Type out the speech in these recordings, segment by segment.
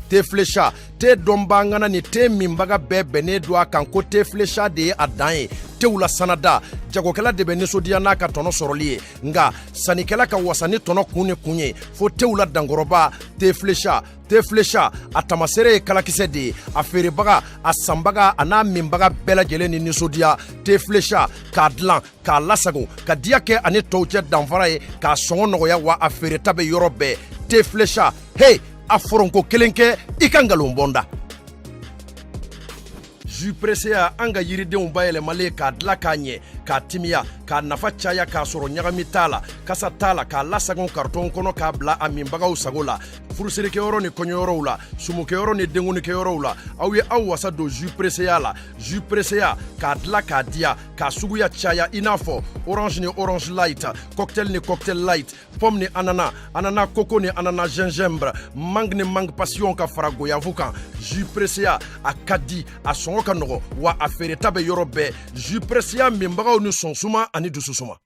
te flécha te dombangana ni te mimbaga bɛɛ do a kan ko te flécha de a dan ye tew la sanada jagokɛla de bɛ nisɔndiya n'a ka tɔnɔ sɔrɔli ye nga sanikɛla ka wasa ni tɔnɔ kun ni kun ye fo tew la dankɔrɔba te flécha a tamasere ye kalakisɛ de ye a feerebaga a sanbaga a n'a minbaga bɛɛ lajɛlen ni nisɔndiya te flécha k'a dilan k'a lasago ka diya kɛ ani tɔw cɛ danfara ye k'a sɔngɔ nɔgɔya wa a feereta bɛ yɔrɔ bɛɛ te flécha hey a foronko kelen kɛ i ka ngalon bɔnda jus pressé an ka yiridenw bayɛlɛmalen k'a dilan k'a ɲɛ k'a timiya k'a nafa caya k'a sɔrɔ ɲagami t'a la kasa t'a la k'a lasagon karton kɔnɔ k'a bila a minbagaw sago la furusirikɛyɔrɔ ni kɔɲɔyɔrɔw la sumukɛyɔrɔ ni denkunikɛyɔrɔw la aw ye aw wasa don jus pressé la jus pressé k'a dilan k'a diya k'a suguya caya i n'a fɔ orange ni orange light cocktail ni cocktail light pomme ni ananas ananas coco ni ananas gingembre mangue ni mangue passion ka fara goyavu kan jus pressé a ka di a sɔngɔ ka nɔgɔ wa a feereta bɛ yɔrɔ bɛɛ jus pressé minbagaw ni sɔnsuma ani dususuma.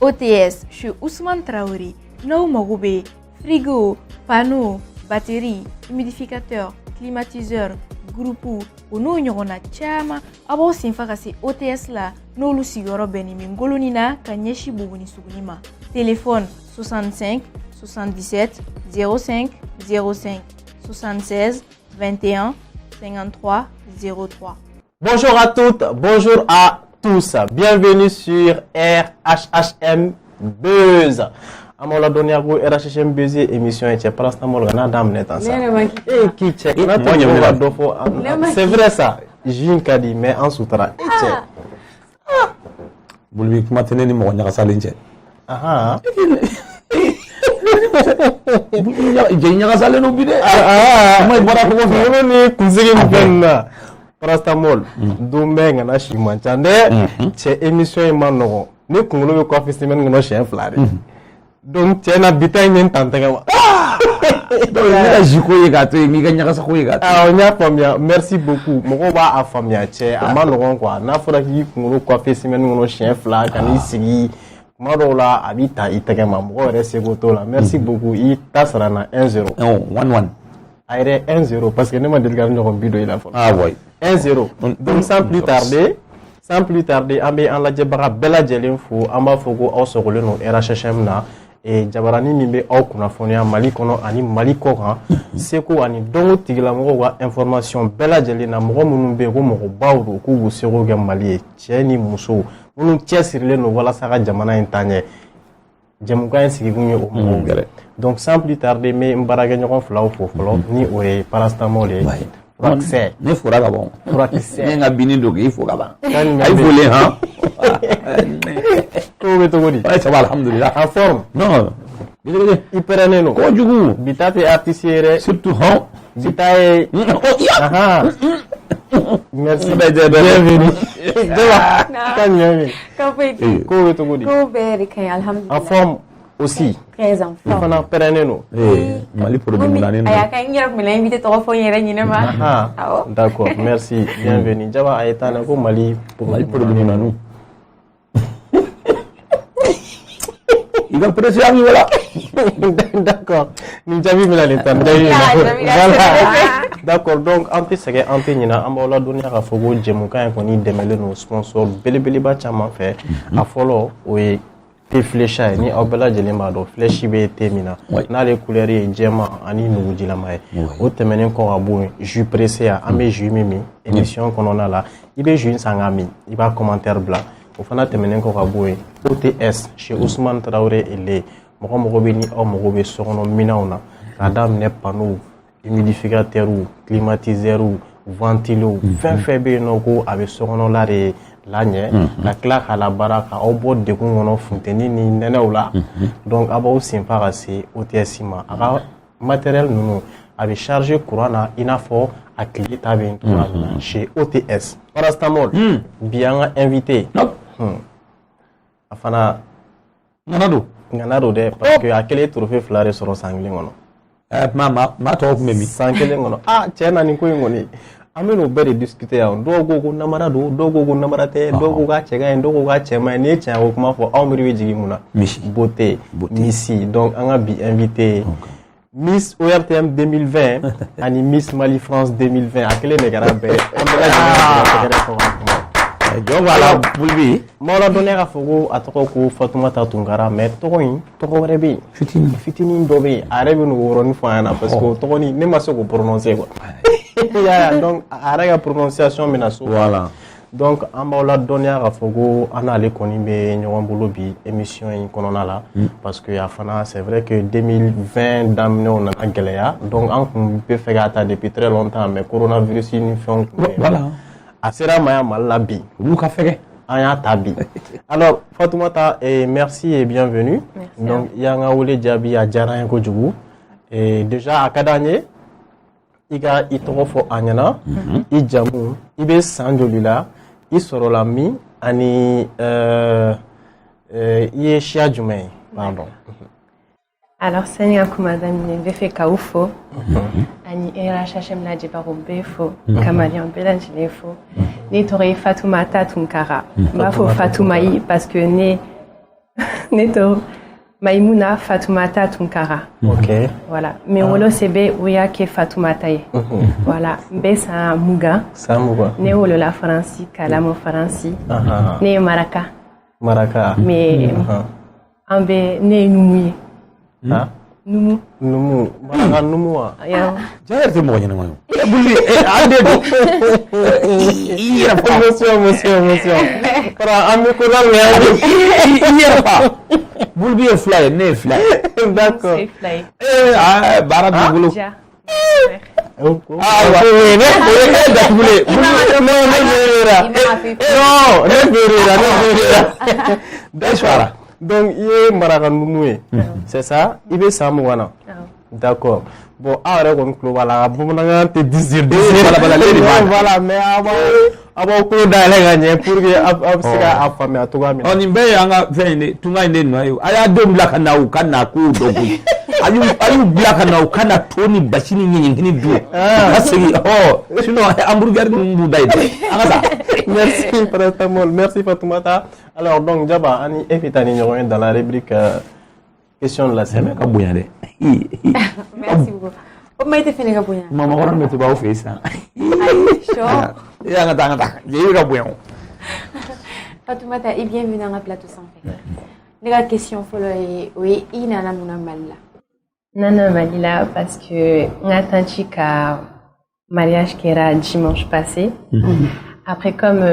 OTS chez Ousmane Traoré n'aw mago bɛ frigo panneau batterie humidificateur climatiseur groupe o n'o ɲɔgɔnna caman a b'aw senfa ka se OTS la n'olu sigiyɔrɔ bɛnnen bɛ ngoloni na ka ɲɛsin Buguni Suguni ma. Téléphone 65 77 05 05 76 21 53 03. Bonjour à toutes, bonjour à tous. Bienvenue sur RHHM Buzz. Amola Doniago RHHM Buzz émission et parastamol gana dam net ensemble. Et qui check na to yo do fo. C'est vrai ça. Jin kadi mais en sutra. Et check. Bulbi matene ni mo nyaka salinje. Aha. Je nyaka saleno bide. Mai bora ko fi ni kuzigi mbenna. Parastamol dumbe ngana shimantande che émission manogo ni kungulu ko fi semaine ngono chien flare donc tena bitay nyen tantega donc ni jiko yegato mi ganya ka sako yegato ah on y a famia merci beaucoup moko ba a famia che amanogo quoi na fora ki kungulu ko fi semaine ngono chien flare kan isigi madola abita itega mamgo resego to la merci beaucoup i tasrana 1-0 1-1 aire 1-0 parce que ne ma delgar ñoko bido ila fa ah ouais 1-0 donc sans plus tarder ambe en la jabara bela jelen fo amba fogo aw sogole no RHHM na e jabarani mimbe aw kuna fonia mali kono ani mali ko kan seko ani dongo tigila mo wa information bela jelen na mo munun be ko mo bawdo ko go sego ga mali tieni muso munun tiesirle no wala saka jamana intanye jamuka en sigi gunyo o mo donc sans plus tarder me mbarage ñokon flaw fo flo ni o e parastamol e Roxy. Ne fura ka bon. Roxy. Ne nga bini do ki fo ka ban. Ay volé hein. Ko beto godi. Ouais, ça va alhamdulillah. En forme. Non. Désolé. Iperaneno. Ko jugu. Bitate artisiere. Surtout hein. Bitae. Aha. Merci. Bienvenue. Bienvenue. Ko beto godi. Ko beri kay alhamdulillah. En forme aussi. Très en forme. Fana peraneno. Mali produit la nene. Aya kay ñer mi la invité to fo ñere ñine ma. Ah. D'accord, merci. Bienvenue. Jaba ayetana ko Mali produit na nous. Il va presser à voilà. D'accord. Nous avons mis la lettre. Voilà. D'accord. Donc, en plus, c'est que Antenina, on va donner à Fogo Djemuka et qu'on y démêle nos sponsors. Bele ba chama fait. À follow, oui. Te flécha ni obela jelema do fléchi be temina na les couleurs et djema ani nugu jilama o temenen ko abu jus pressé a amé jus mimi émission qu'on on a là il be jus sangami il va commentaire blanc o fana temenen ko abu OTS chez Ousmane Traoré ele moko be ni o moko be sokono minauna adam ne panneau humidificateur ou climatiseur ou ventilo fin be no ko avec sokono la re Lanye, la claque à la baraka, au bord de Goumono Fontaine, ni Nenaoula. Donc, Abou Simparasi, OTSIMA, matériel, nous avait chargé courant il a fort à cliquer chez OTS. Parastamol, bien invité. Afana Nanado, parce que à quel trophée flare sur Sanglingono. Ma talk maybe. Sanglingono. Ah, tiens, Nicoingoni. Ameno bere discuter on dogo namara dogo namara te dogo ga chega dogo ga chema ne tia ko kuma fo amri we jigi muna beauté misi donc anga bi invité Miss ORTM 2020 ani Miss Mali France 2020 a kelen de kɛra bɛɛ an bɛɛ lajɛlen tɛgɛrɛ fɔ ka kuma. Donc voilà, Bulbi. Mawla donné ka fɔ ko a tɔgɔ ko Fatumata Tunkara mais tɔgɔ in tɔgɔ wɛrɛ bɛ yen fitinin dɔ bɛ yen a yɛrɛ bɛ n'o yɔrɔnin fɔ an ɲɛna parce que o tɔgɔ nin ne ma se k'o prononcer quoi. Donc a yɛrɛ ka prononciation bɛ na so. Voilà. Donc an b'aw la dɔnniya ka fɔ ko an n'ale kɔni bɛ ɲɔgɔn bolo bi émission in kɔnɔna la parce que a fana c'est vrai que 2020 daminɛw nana gɛlɛya donc an kun bɛ fɛ ka taa depuis très longtemps mais coronavirus ni fɛnw kun bɛ voilà a sera ma ya Mali la bi olu ka fɛgɛ an y'a ta bi. Alors Fatoumata merci et bienvenue. Merci. Donc y'an ka wele jaabi a diyara an ye kojugu et déjà a ka d'an ye i ka i tɔgɔ fɔ an ɲɛna i jamu i bɛ san joli la i sɔrɔla min ani i ye siya jumɛn ye pardon. Alors sani ka kuma daminɛ n bɛ fɛ k'aw fo ani RHHM lajɛbagaw bɛɛ fo ka maliyɛn bɛɛ lajɛlen fo ne tɔgɔ ye Fatumata Tunkara n b'a fɔ Fatumayi parce que ne tɔgɔ Maïmouna Fatoumata Tunkara. Ok. Voilà. Mais wolo sebe oya ke Fatoumata ye. Voilà. Mbe sa muga. Sa muga. Ne wolo la Faransi kalamo Faransi. Ne Maraka. Maraka. Mais ambe ne numu. Ha? Numu. Numu. Maraka numu wa. Ya. Jaya te mo nyana mo. Bulli ande do. Ira fa monsieur. Para ambe ko la ira fa. Bulbi est fly, né fly. D'accord. C'est fly. Bara du boulot. D'accord. Donc, il est Marakanoué. C'est ça? Il est Samouana. D'accord. Bon, alors, on peut voilà, bon, on a te dire, voilà, mais avant ko da la gagner pour que absika afame atoga mi oni be yanga fene tunga inde no ayo aya do blaka na ukana ku dogo ayu blaka na ukana toni bashini nyingine du asigi sinon hamburger mu dai angasa. Merci paratamol, merci Fatoumata. Alors donc Jaba ani evitani ñoy dans la rubrique question de la semaine ka buyande. Merci beaucoup. Comment était fait les Gabouillans? Maman, on ne peut pas faire ça. Il y a un temps, j'ai eu Gabouillon. Fatoumata, et bienvenue dans le plateau sans fait. La question, oui, il y a un Malila. Nana Malila, parce que on a tenté qu'un mariage qui era dimanche passé. Après, comme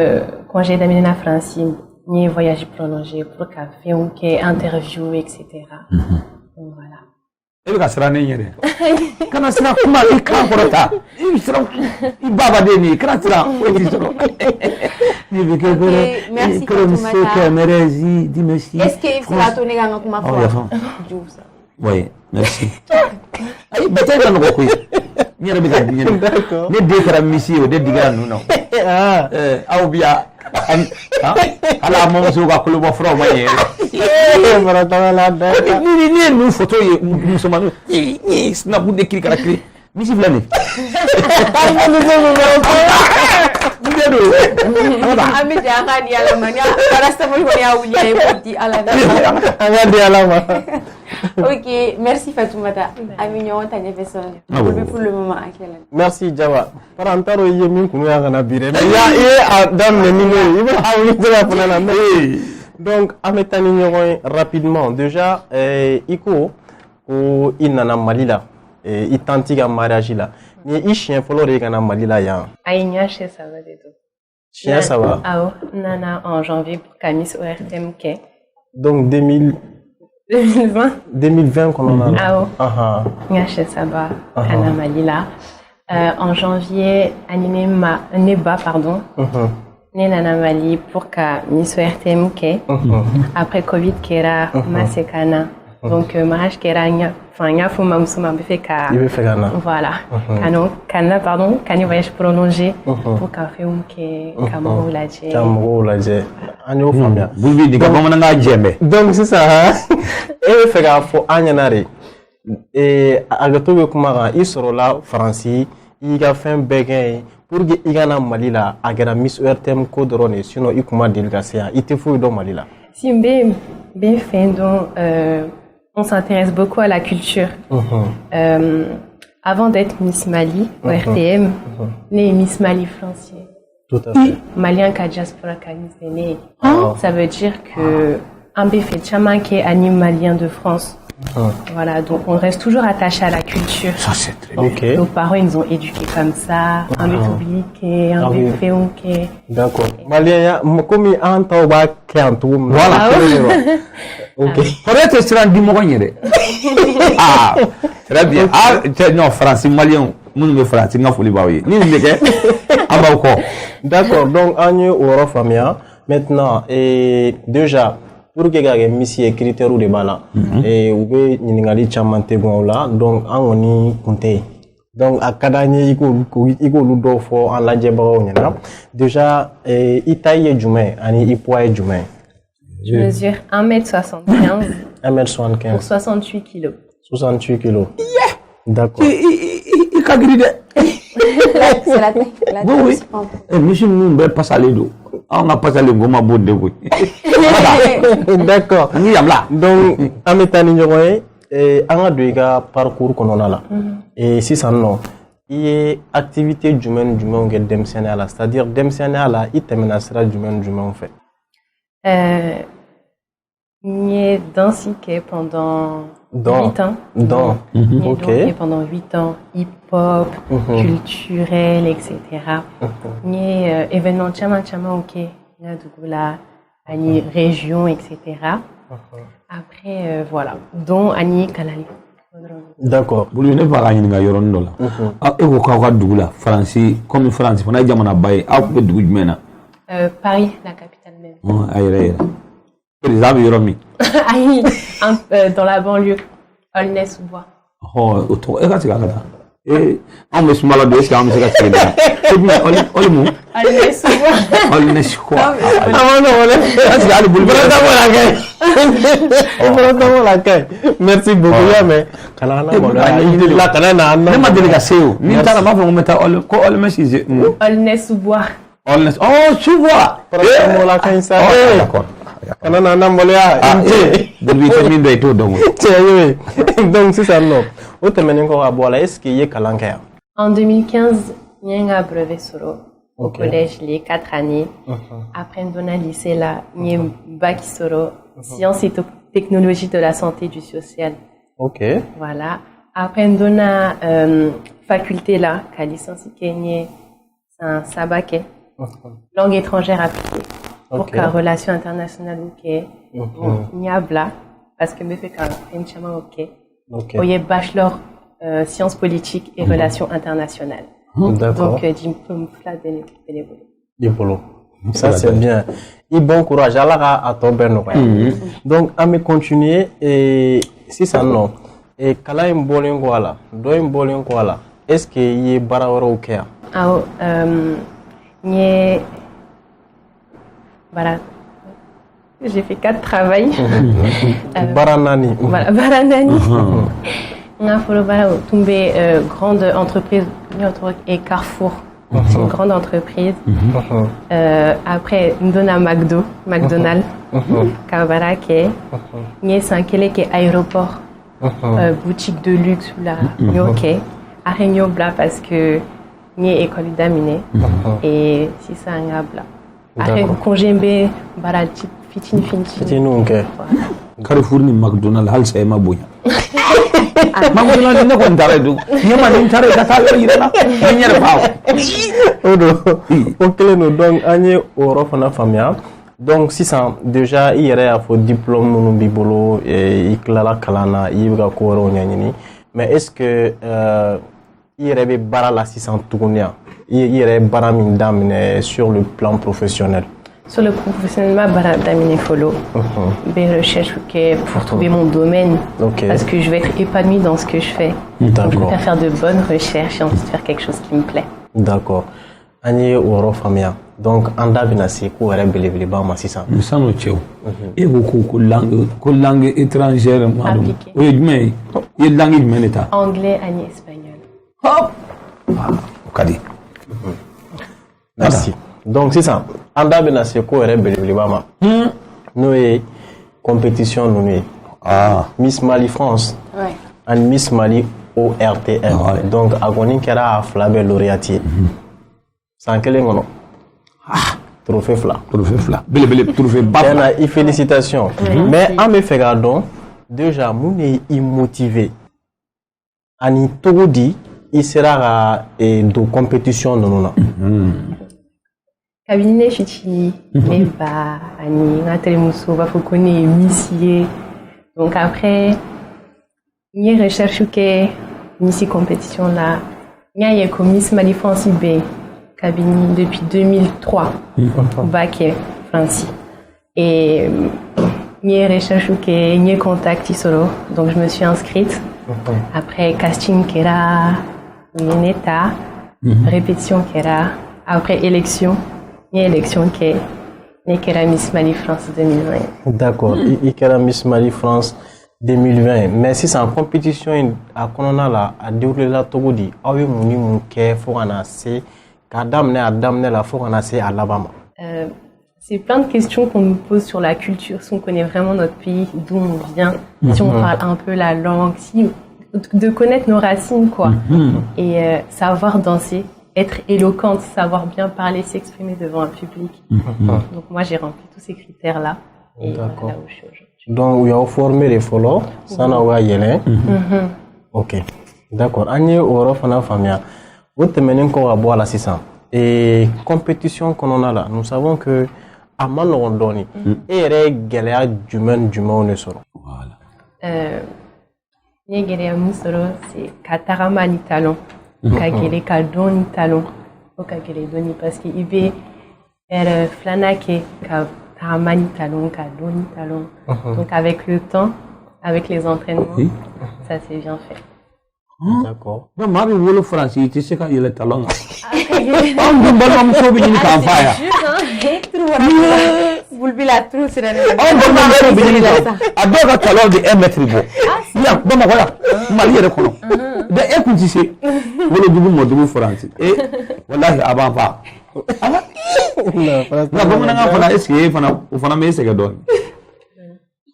quand j'ai d'amener en France, il y a un voyage prolongé pour café, ou interview, etc. Donc voilà. E ka sira ne yɛrɛ kana sira kuma i kan kɔrɔta i sira i baba de ni kana sira o ti sɔrɔ ni bɛ kɛ bɛrɛ merci Fatoumata kɛmɛrɛzi dimɛsi est-ce que il faut tourner kan kuma fɔ oui merci ayi bɛtɛ ka nɔgɔ koyi n yɛrɛ bɛ ka diɲɛ ne den kɛra misi o de digara ninnu na aw bi yan ala mamuso ka kolobɔ furaw ma ɲɛ ni ye ninnu photo ye musomanninw sinapu de kiri kara kiri misi filɛ nin an bɛ jɛ an k'a di ala ma ni paracétamol kɔni y'a wuli a ye k'o di ala ma an k'a di ala ma. Ok, merci Fatoumata. Amignon, t'as fait ça. Pour le moment, à quel âge? Merci Java. Par antaro il y a min kunu ya kana bire. Mais il dans le numéro, il va avoir la la donc ametani ñoy rapidement déjà iko ko inana malila i tantiga mariage la. Ni i chien folo re kana malila ya. Aïnia chez ça va de tout. Chien ça va. Ah nana en janvier pour Camis ORTMK. Donc 2020 qu'on a. Ah Nyache Saba, Kana Malila. En janvier, animé Neba, pardon. Nana Mali pour Miss RTMK. Après Covid, qui era Masekana. Donc, mariage qui era enfin, il y a voilà. Kana, pardon, Kani voyage prolongé pour café ou Kamoro Ladje. Kamoro Ladje. Donc, c'est ça. Et fait qu'à fond, Anyanari. Et à Gatobe Kumara, il sera là, Francis, il a fait un béguin pour que il y ait un Malila, à la Miss URTM Codrone, sinon il commande Delgacia. Il te faut dans Malila. Si, bien fait, donc. on s'intéresse beaucoup à la culture. Avant d'être Miss Mali au RTM, né Miss Mali Francier. Tout à fait. Malien ka diaspora kanis né. Ça veut dire que un fait chaman qui est anime malien de France. Voilà, donc on reste toujours attaché à la culture. Ça, c'est très bien. Ok. Nos parents, ils nous ont éduqués comme ça. Un peu public, un peu fait. D'accord. Malien, comme un tabac qui est en tout. Voilà. Ok. Peut-être que tu as dit mon Ah, très bien. Ah, non, français, malien, mon français, non, faut les voir. Ni le mec, ah bah quoi. D'accord. Donc, on est au Famia. Maintenant, et déjà, pour que les missions critères ou des bala, et ou bien n'ingali chamante là, donc on y compte. Donc à Kadani, il faut nous faire en la djebra déjà, il taille jumain, il poids jumain. Je mesure 1m75 1m75 pour 68 kg. 68 kg. D'accord. Il a gridé. C'est la taille. Oui, oui. Monsieur, nous, on passe à l'eau. On a passé à l'eau, on a beau de oui. D'accord. Donc, en mettant en a deux parcours qu'on a là. Et si ça non, il y a activité du même que Demsenala, c'est-à-dire Demsenala, il termine à sera du même en fait. Il y a dansé pendant 8 ans. Ok. Pendant 8 ans, hip-hop, culturel, etc. Il y a événement chama ok, il y a une région, etc. Après, voilà, dont Annie Kalali. D'accord. Vous ne pas gagner une yoron là. Ah, et vous quoi doula français comme français, on a jamais bail. Ah, vous êtes mena. Paris, la capitale même. Oh, aïe. Les amis yoromi. Dans la banlieue, Aulnay-sous-Bois. Oh, autour. Et quand c'est là. Et on me se malade, c'est un monsieur qui est là. C'est bien, Olmo. Aulnay-sous-Bois. Aulnay-sous-Bois. Ah non, C'est là le boulevard. Merci beaucoup, mais Aulnay-sous-Bois. Oh, sous-bois. Donc c'est ça non. Est-ce qu'il y a Kalanka? En 2015, il y a un brevet solo au collège, les 4 années. Après, on a lycée là, il y a un bac solo, sciences et technologies de la santé et du social. Ok. Voilà. Après, on a faculté là, qui a licence c'est un sabaké, langue étrangère appliquée. Pour la relation internationale, ok. Il y a bla, parce que me fait quand même ok. Il y a bachelor sciences politiques et relations internationales. D'accord. Donc, je peux me flatter les boulot. Ça, c'est bien. Et bon courage. Alors, à ton donc, à me continuer, et si ça non, et Kala Mbolingo là, Do Mbolingo là, est-ce qu'il y a Barawara ou Kéa? Ah, il y a. Voilà. J'ai fait 4 travails. Baranani. Voilà, Baranani. On a tombé grande entreprise et Carrefour. C'est une grande entreprise. Après, on donne à McDonald's. Kabarake. C'est un qui est aéroport. Boutique de luxe là. Ok. Arrênio bla parce que ni école d'aminé. Et si ça un bla. Après, congé barati fitini. Carrefour ni McDonald's hal c'est ma boya. McDonald's ne compte pas du. Ni ma ni tare ka ta yi na. Ni yar faaw. Ok, nous donc anye oro fana famia. Donc si ça déjà il y a un diplôme nous bibolo et il clara kalana il va ko nyanyini. Mais est-ce que il y avait bara l'assistant tournia? Il y avait bara min damine sur le plan professionnel. Sur le professionnel, bara damine follow. Des recherches pour trouver mon domaine. Parce que je vais être épanouie dans ce que je fais. Donc, je vais faire de bonnes recherches et ensuite faire quelque chose qui me plaît. D'accord. Anye woro famia. Donc anda binasi ko wara belebele ba masisa. Musano cheo. Et ko langue étrangère madou. Oui, mais il langue humanitaire. Anglais, ani espagnol. Hop. Kadi. Merci. Donc c'est ça. Anda binasi ko wara belebele ba ma. Nous compétition nous. Miss Mali France et Miss Mali ORTM. Donc, Agoni Kera a flabé lauréatier. Sans quel est trophée fla. Trophée bas. Félicitations. Mais en me fait gardon, déjà, mon est immotivé. Ani Togodi, il sera de compétition non. Cabinet Chichi, Neba, Ani, Nathalie Mousso, Bafokone, Missier. Donc après, il y a recherche que Missi compétition là, il y a comme Miss Mali France IB, cabinet depuis 2003, au bac France. Et il y a recherche que il y a contact solo, donc je me suis inscrite. Après casting qui era, Neta, répétition qui era, après élection. Il y a l'élection qui est Miss Mali France 2020. D'accord, il y a Miss Mali France 2020. Mais si c'est en compétition à Konona à dérouler la Togodi, ah oui, mon qui faut en assez, qu'à d'amener la faut en assez à l'Alabama. C'est plein de questions qu'on nous pose sur la culture, si on connaît vraiment notre pays, d'où on vient, si on parle un peu la langue, si, de connaître nos racines, quoi. Et savoir danser. Être éloquente, savoir bien parler, s'exprimer devant un public. Donc moi j'ai rempli tous ces critères-là. Et voilà là où je suis aujourd'hui. Donc il y a formé les follow, ça n'a pas yélé. Ok, d'accord. Année au Rofana Famia, vous tenez encore à boire la 600. Et compétition qu'on a là, nous savons que à Malorondoni, et les galères d'humain on ne saura. Voilà. Les galères Moussoro, c'est Kataramani Talon. Kagele Kadoni Talon. Au Kagele Doni parce qu'il y a Flanake, Kataramani Talon, Kadoni Talon. Donc avec le temps, avec les entraînements, ça s'est bien fait. D'accord. Donc, Marie Wolo France, tu sais quand il est talon. On ne peut pas me une campagne. Vous le la trou, c'est la même. On ne peut pas me à deux talons de 1 mètre. Bien, bon, voilà. Marie est reconnu. De écoute ici, vous le double mot de France. Et voilà, avant pas. Non, comme on a fait essayer, on a mis ce que donne.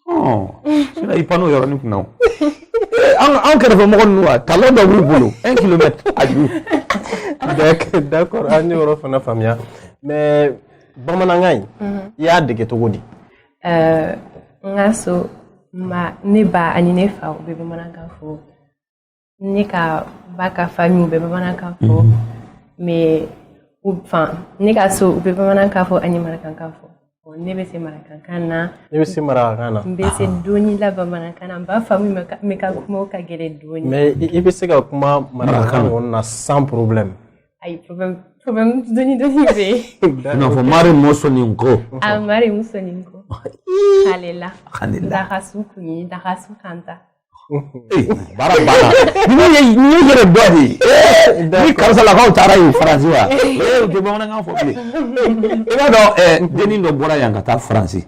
Oh, c'est là, il pas nous, non. En cas de moment, talon de boulot, 1 kilomètre à jour. D'accord, on est au Rofana Famia. Mais, bon, il y a des Togodi. Ngaso, ma neba anine fa ou bébé mananga fo. Nika baka famille ou bébé mananga fo. Mais, enfin, nika so ou bébé mananga fo anima mananga fo. Nebe se marakankana. Nebe se marakana. Mbese doni la ba marakana. Ba famille meka kuma ka gele doni. Mais il peut se ka kuma marakana on a sans problème. Ay problème doni be. Non, faut mari mosoni nko. Ah mari mosoni nko. Halela. Darasu kuni, darasu kanta. Bara. Ni yere dodi. Ni kamsa la ko tara yu France wa. Ke ba nga fo ple. Ina do deni no bora yanga ta France.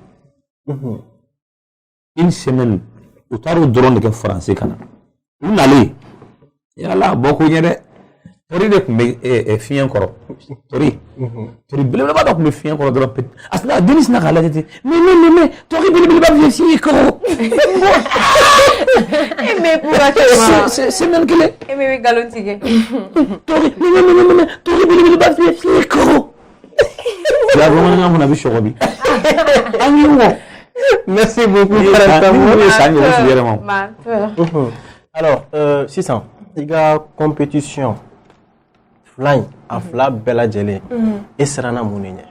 Une semaine o taro drone ke France kana. Unale. Yala boko nyere. Tori de kumbe fiyen koro. Tori bele ba do kumbe fiyen koro drop. Asla Denis na kala tete. Mais tori bele ba fiyen koro. Mais pourquoi c'est même que les mais galontige. Tori bele ba fiyen koro. La romana on a vu Chorobi. Merci beaucoup. Alors, 600. Il y a compétition. Flying à Fla Bella Jelly. Et Serana Mounigne.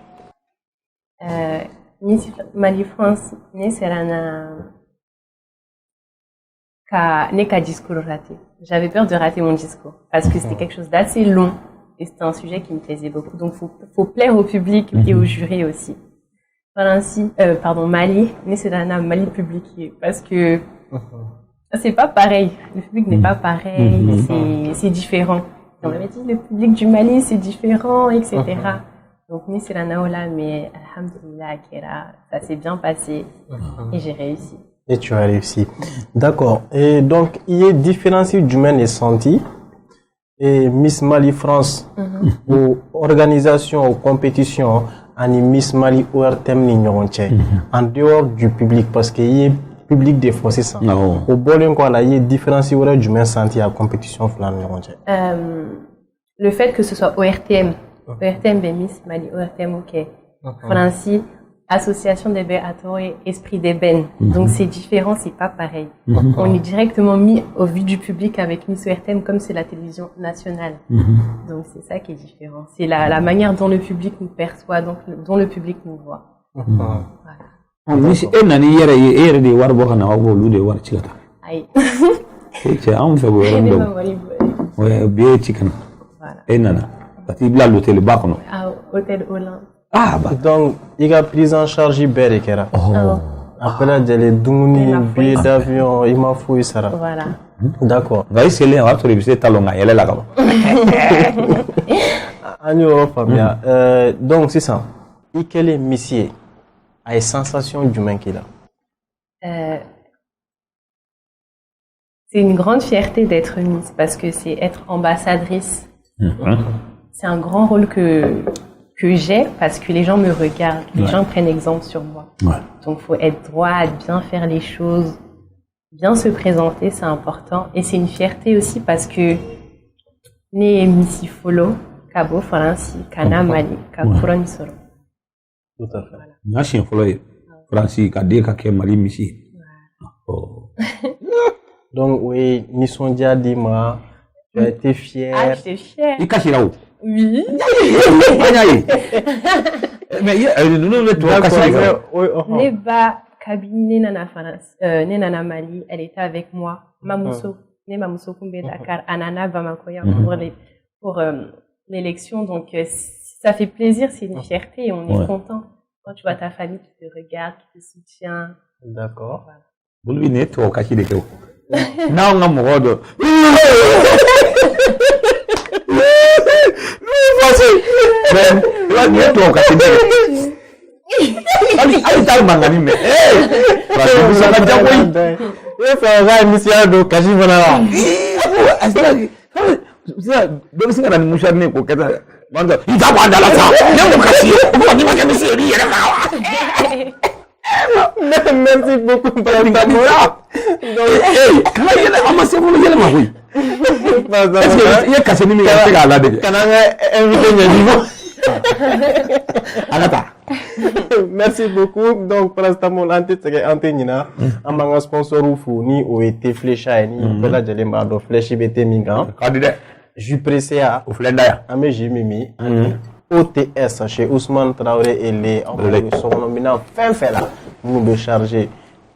Miss Mali France, ne Serana. N'est qu'à discours raté. J'avais peur de rater mon discours parce que c'était quelque chose d'assez long et c'était un sujet qui me plaisait beaucoup. Donc, faut plaire au public et au jury aussi. Mali, ne Serana Mali public parce que c'est pas pareil. Le public n'est pas pareil. C'est différent. On m'avait dit le public du Mali c'est différent, etc. Donc ni c'est la naola, mais alhamdoulilah ça s'est bien passé et j'ai réussi. Et tu as réussi. D'accord. Et donc il y a différence du Mali et senti et Miss Mali France aux organisations, aux compétitions, en Miss Mali ORTM en dehors du public parce qu'il y a public des fois, c'est ça. Non. Au bowling, quoi, là, il y a différence du même senti à compétition flan. Le fait que ce soit ORTM, ORTM Bemis, Mali, ORTM OK, Francie, Association des Béators et Esprit d'Ébène. Donc c'est différent, c'est pas pareil. On est directement mis au vu du public avec Miss ORTM comme c'est la télévision nationale. Donc c'est ça qui est différent. C'est la manière dont le public nous perçoit, donc dont le public nous voit. Miss nani yere de war bo kana wo lu de war chikata. Aïe. C'est un fait bo ndo. Ouais, bien chicken. Voilà. Nana. Pati bla l'hôtel bakono. Ah, hôtel Olympe. Ah bah donc il a pris en charge Iber et Kera. Après là, il y a les billets d'avion, il m'a fouillé ça. Voilà. D'accord. Bah c'est les va trouver c'est talonga elle là là. En Europe, donc c'est ça. Et quel est Missier a une sensation du main qu'il a? C'est une grande fierté d'être Miss parce que c'est être ambassadrice. C'est un grand rôle que j'ai parce que les gens me regardent, les gens prennent exemple sur moi. Donc il faut être droit, bien faire les choses, bien se présenter, c'est important. Et c'est une fierté aussi parce que les Missi Follow, Cabo, Francie, Kana, Mali, Kakuron, Soro. Tout à fait. Merci Follow, Francie, Kadé, Kaké, Mali, Missi. Donc oui, Nisson Diadima, tu as été fière. Ah, j'étais fière. Il cache là-haut. Oui. Mais nous le toi cache Neba Kabine Nana France, Nana Mali, elle était avec moi. Mamousso, Mamusso Kumbe Dakar, Anana Bamakoya pour l'élection. Donc ça fait plaisir, c'est une fierté et on est content quand tu vois ta famille qui te regarde, qui te soutient. D'accord. Vous lui n'êtes pas caché de quoi? Non, non, mon gars. Là, n'êtes pas caché de quoi? Allez, t'as mangani mais. Parce que vous avez déjà oui. Il faut avoir une mission de caché voilà. Ça, donc c'est quand nous cherchons pour que ça. Manda, il t'a pas dans la salle. Non, on casse. On dit que monsieur il est là. Merci beaucoup pour ta moula. Donc, hey, comment il est amassé pour le ma oui. Est-ce que il est cassé ni mais il est là dedans. Quand on invité niveau. Alata. Merci beaucoup. Donc, pour l'instant, mon antenina, un manga sponsor ou fou, ni ou été flécha, ni bella de l'embado, fléchi bete minga. Candidat. Je pressé à, Au flendaya. à mes Jimimi, OTS, chez Ousmane Traoré et les sont nominés fin fait là. Nous be chargé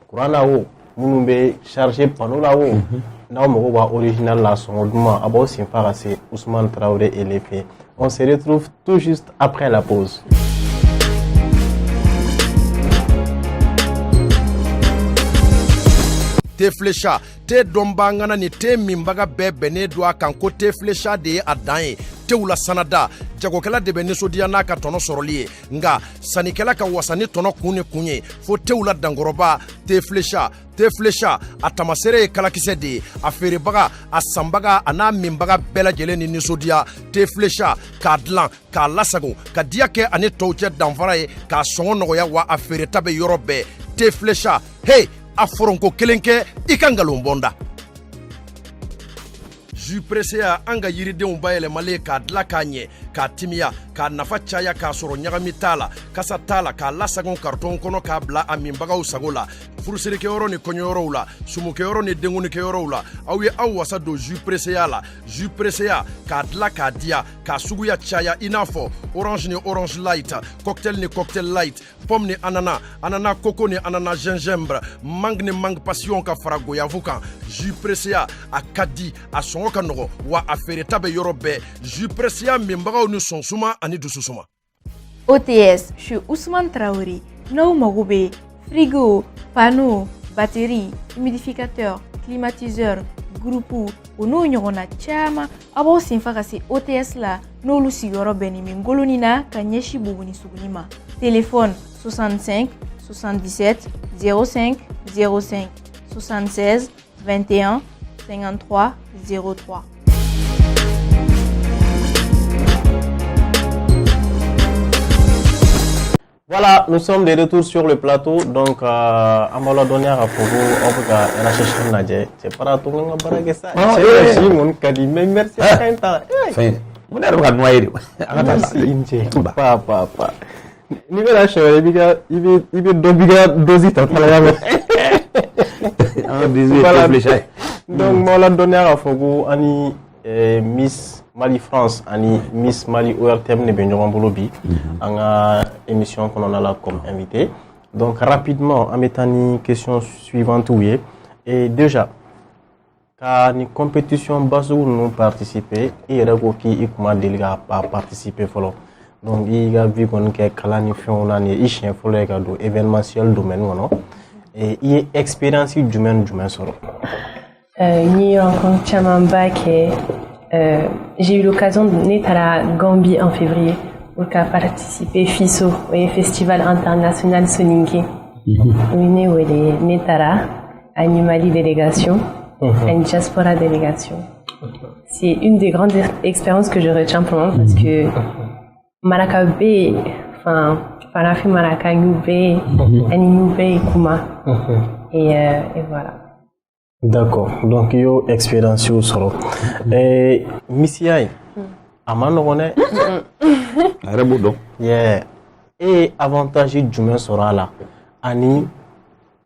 courant là-haut, nous be chargé panneau là-haut. Now, mon original là, son demain, à bord c'est Ousmane Traoré et les faits. On se retrouve tout juste après la pause. te flecha te dɔnba ŋana ni te minbaga bɛɛ bɛnnen do a kan ko te flecha de ye a dan ye tew la sanada jagokɛla de bɛ nisɔndiya n'a ka tɔnɔ sɔrɔli ye nga sannikɛla ka wasa ni tɔnɔ kun ni kun ye fo tew la dankɔrɔba te flecha a tamasere ye kalakisɛ de ye a feerebaga a sanbaga a n'a minbaga bɛɛ lajɛlen ni nisɔndiya te flecha k'a dilan k'a lasago ka diya kɛ ani tɔw cɛ danfara ye k'a sɔngɔ nɔgɔya wa a feereta bɛ yɔrɔ bɛɛ te flecha hey a foronko kelen kɛ I ka ngalon bɔnda jus pressé ya an ka yiridenw bayɛlɛmalen k'a dila k'a ɲɛ k'a timiya k'a nafa caya k'a sɔrɔ ɲagami t'a la kasa t'a la k'a lasagon karton kɔnɔ k'a bila a minbagaw sago la furusirikɛyɔrɔ ni kɔɲɔyɔrɔw la sumukɛyɔrɔ ni denkunikɛyɔrɔw la aw ye aw wasa don jus pressé ya la jus pressé ya k'a dila k'a diya k'a suguya caya I n'a fɔ orange ni orange light cocktail ni cocktail light pomme ni ananas ananas coco ni ananas gingembre mangue ni mangue passion ka fara goyavu kan jus pressé ya a ka di a sɔngɔ ka nɔgɔ wa a feereta bɛ yɔrɔ bɛɛ jus pressé ya minbagaw ni sɔnsuma ani dususuma OTS chez Ousmane Traoré n'aw mago bɛ frigo panneau batterie humidificateur climatiseur groupe o n'o ɲɔgɔnna caman a b'aw senfa ka se OTS la n'olu sigiyɔrɔ bɛnnen bɛ ngoloni na ka ɲɛsin Buguni Suguni ma téléphone 65 77 05 05 76 21 53 03. Voilà, nous sommes de retour sur le plateau. Donc, à ma donner à Fogo, on peut la chercher Nadje. C'est pas tout le monde qui a ça. C'est mon cadeau. Mais merci à toi. Enfin, on a le noyer. Pas. Ni la chérie, il veut doser ta parole. Donc, moi, la donner à Fogo, Annie, Miss Mali France, Annie, Miss Mali ORTM, ne Benjamin Bolobi, en émission qu'on a là comme invité. Donc, rapidement, en mettant une question suivante, oui. Et déjà, quand une compétition basse où nous participons, il y a qui comment délégué à participer. Donc, il y a vu qu'on a calani fait on a ni chien follow do événementiel domaine non et il y a expérience du domaine solo. Ni rencontre Chamamba que j'ai eu l'occasion de naître à la Gambie en février pour participer FISO au festival international Soninké. On est où les Netara Animali délégation, une diaspora délégation. C'est une des grandes expériences que je retiens pour moi parce que Marakabe, enfin, Fanafi Maraka Nube, Aninube et Kuma. Et voilà. D'accord. Donc, il y a expérience au solo. Et Missy Aïe, Amano Rone, yeah. Et avantage du main sera là. Ani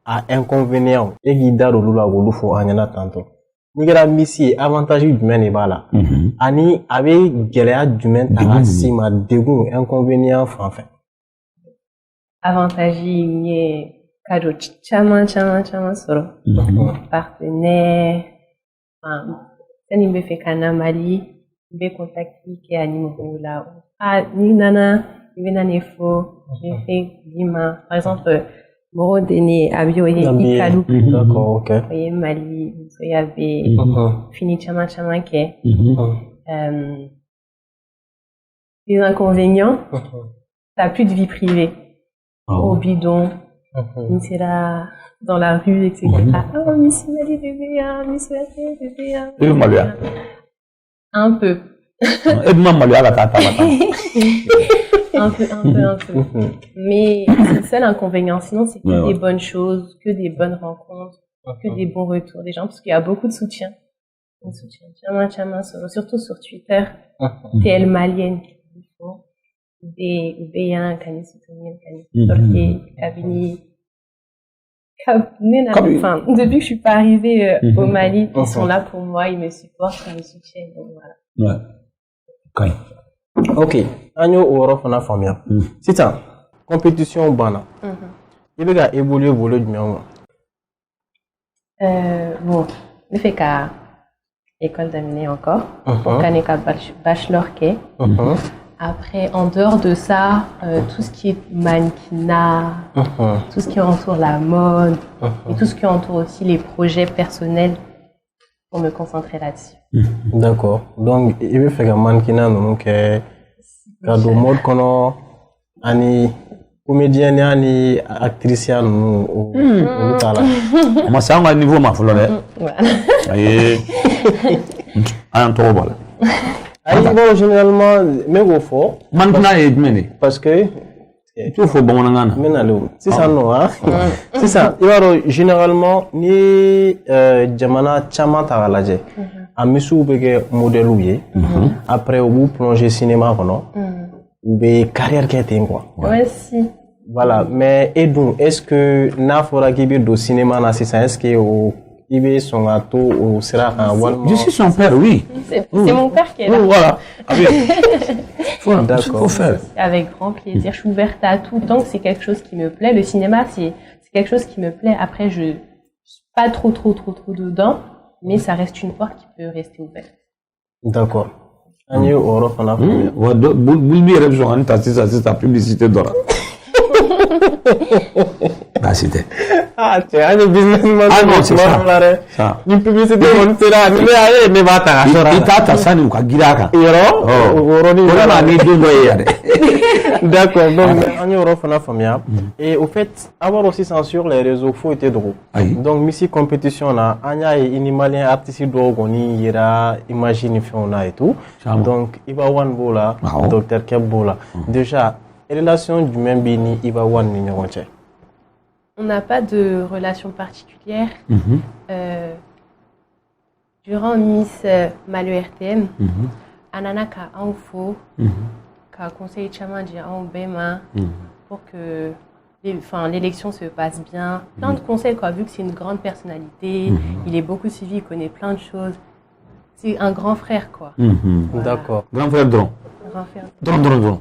a inconvénient. Et guida le lula ou l'oufo en tantôt. Nigera Missy, avantage du main est là. Ani avec Géléa du main tara si ma dégoût, inconvénient, enfin. Avantage, il est cadeau, chama soro. Partenaire, ça n'y me fait qu'un Mali, be contacter qui anime là. Ah, ni nana, il vient d'un effort, j'ai fait Dima. Par exemple, Moro Dene, Abioye, Ikalou. D'accord, ok. Voyez Mali, Soyabe, fini chama ke. Les inconvénients, t'as plus de vie privée. Au bidon, Missy là, dans la rue, etc. Oh, Missy Mali bébé, Missy bébé. Un peu. Aide-moi, Malia, la tata. Un peu. Mais c'est le seul inconvénient. Sinon, c'est que des bonnes choses, que des bonnes rencontres, que des bons retours des gens, parce qu'il y a beaucoup de soutien. Chama, surtout sur Twitter. TL malienne. Béyan, Kani soutenir, Kani sortir, Kabini. Enfin, depuis que je suis pas arrivée au Mali, ils sont là pour moi, ils me supportent, ils me soutiennent. Donc voilà. Ouais. Okay. Ok. Agno Europe on a famille. C'est ça. Compétition bana. Il veut évoluer voler du mien. Bon, je fais qu'à école d'amener encore. Pour qu'à bachelor qu'est. Après, en dehors de ça, tout ce qui est mannequinat, tout ce qui entoure la mode, et tout ce qui entoure aussi les projets personnels, pour me concentrer là-dessus. D'accord. Donc, il veut faire un mannequinat, donc, cadeau mode qu'on a, ani comédienne, ani actrice, nous, Moi, c'est un niveau, ma foule. Et un trop bon. Bon, généralement, mais au fond. Mannequinat est mené. Parce que. Il faut bon ngana. C'est ça, non, hein? C'est ça. Généralement, ni Jamana Chama Taralaje. A Missou Bege modèle après, vous plongez cinéma, non? Ou bien carrière qui est quoi? Ouais, si. Voilà. Mais, et donc, est-ce que Nafora qui est au cinéma, est-ce que il veut son gâteau ou sera un one? Je suis son père, oui. C'est mon père qui est là. Voilà. Faut faire. Avec grand plaisir. Je suis ouverte à tout. Tant que c'est quelque chose qui me plaît. Le cinéma, c'est quelque chose qui me plaît. Après, je suis pas trop dedans. Mais ça reste une porte qui peut rester ouverte. D'accord. Agno Europe on a famille. Ouais, Boulbi révision, on t'a c'est ta publicité d'ora. Bah, c'était. Ah, tu es un businessman. Ah non, c'est ça. Une publicité, on te l'a dit, mais ne va pas. Il t'a tassani ou kagiraka. D'accord, donc, en Europe, on a famille. Et au fait, avoir aussi censure les réseaux, faut être drôle. Donc, Missy compétition, là, Anya et Inimalien artiste d'Ogoni, il y a imagine, on a et tout. Donc, il va one bola, docteur Kebola. Déjà, relation du même bini Iba Wan ni ɲɔgɔn cɛ? On n'a pas de relation particulière. Durant Miss Malo RTM, Anana ka anw fo, ka conseil caman di anw bɛɛ ma pour que l'élection se passe bien. Plein de conseils, quoi, vu que c'est une grande personnalité, il est beaucoup suivi, il connaît plein de choses. C'est un grand frère, quoi. Voilà. D'accord. Grand frère dron. Grand frère. Dron.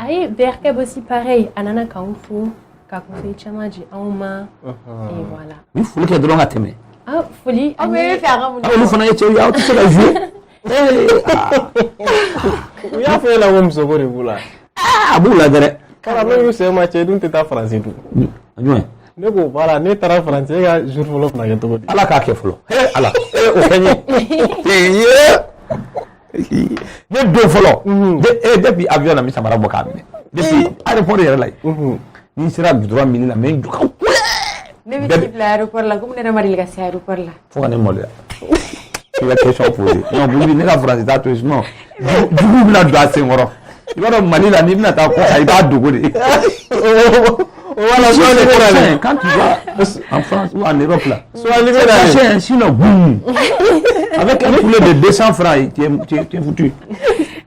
Aïe, Berkeb aussi pareil. Anana ka anw fo, ka conseil caman di anw ma. Et voilà. Il faut que dron a t'aimer. Ah, folie. Ah, mais il fait un Ah, nous faisons des choses, tu sais la jouer. U y'a fɔ e la ko musoko de b'u la. Ah, b'u la dɛrɛ. Kala n'o y'u sɛ ma cɛ dun tɛ taa Faransi dun. Jumɛn? Ne ko voilà ne taara Faransi e ka jour fɔlɔ fana kɛ cogo di? Ala k'a kɛ fɔlɔ. Ala. O fɛn ye. Ne don fɔlɔ. Depuis avion na mi samara bɔ k'a minɛ. Depuis aéroport yɛrɛ la yen. Ni sera droit mili la mais n jɔ ka kule. Ne bɛ t'i bila aéroport la komi ne yɛrɛ ma deli ka se aéroport la. Fo ka ne maloya. I bɛ question poser. Non, Boubi, ne ka Faransi t'a to yen sinon jugu bɛna don a sen kɔrɔ. I b'a dɔn Mali la n'i bɛna taa kɔkan i b'a dogo de. Voilà, soit les Bénalais. Quand tu vas en France ou en Europe là, Soit les Bénalais. sinon boum. Avec un poulet de 200 francs, tu es foutu.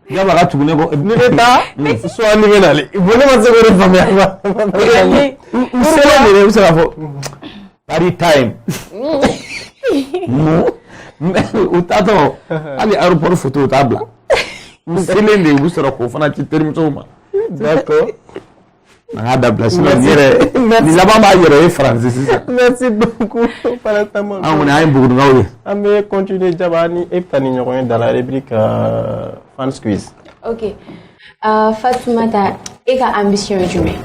Il va falloir tourner pour. Ne bɛ taa soit les Bénalais. Bon ne ma se k'o de faamuya. U selen de u bɛ se k'a fɔ Paris time. U taatɔ hali aéroport photo u t'a bila. U selen de u bɛ sɔrɔ k'o fana ci terimusow ma. D'accord. An k'a dabila sinon nin yɛrɛ nin laban b'a yɛrɛ ye Faransi sisan. Merci beaucoup paracetamol. An kɔni an ye Bugudukaw ye. An bɛ continuer Jaba ni e bɛ taa ni ɲɔgɔn ye dans la rubrique Fans Quiz. Ok. Fatoumata, et ta ambition est jumelle?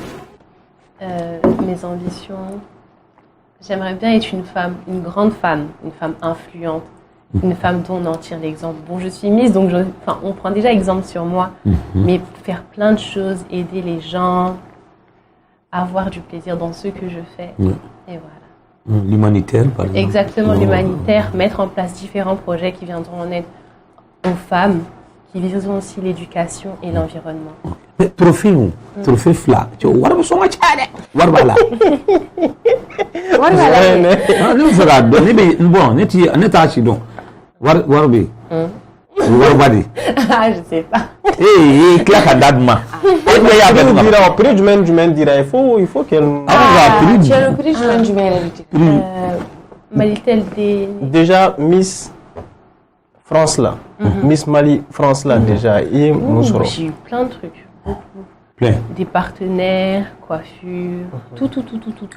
Mes ambitions, j'aimerais bien être une femme, une grande femme, une femme influente, une femme dont on en tire l'exemple. Bon, je suis Miss, donc on prend déjà exemple sur moi, mais faire plein de choses, aider les gens, avoir du plaisir dans ce que je fais. Et voilà. L'humanitaire, par exemple. Exactement, l'humanitaire, mettre en place différents projets qui viendront en aide aux femmes, qui visent aussi l'éducation et l'environnement. Trophée fla. Tu vois, on va s'en mettre. Voilà. Nous faisons donner bon, n'est pas si donc. Warbi. Warbadi. Ah, je sais pas. Eh, claque à Dadma. Prix du même dira. Il faut qu'elle. Tu as le prix du même Malitel des. Déjà Miss France là. Miss Mali France là déjà. Et j'ai eu plein de trucs. Plein. Des partenaires, coiffure, tout.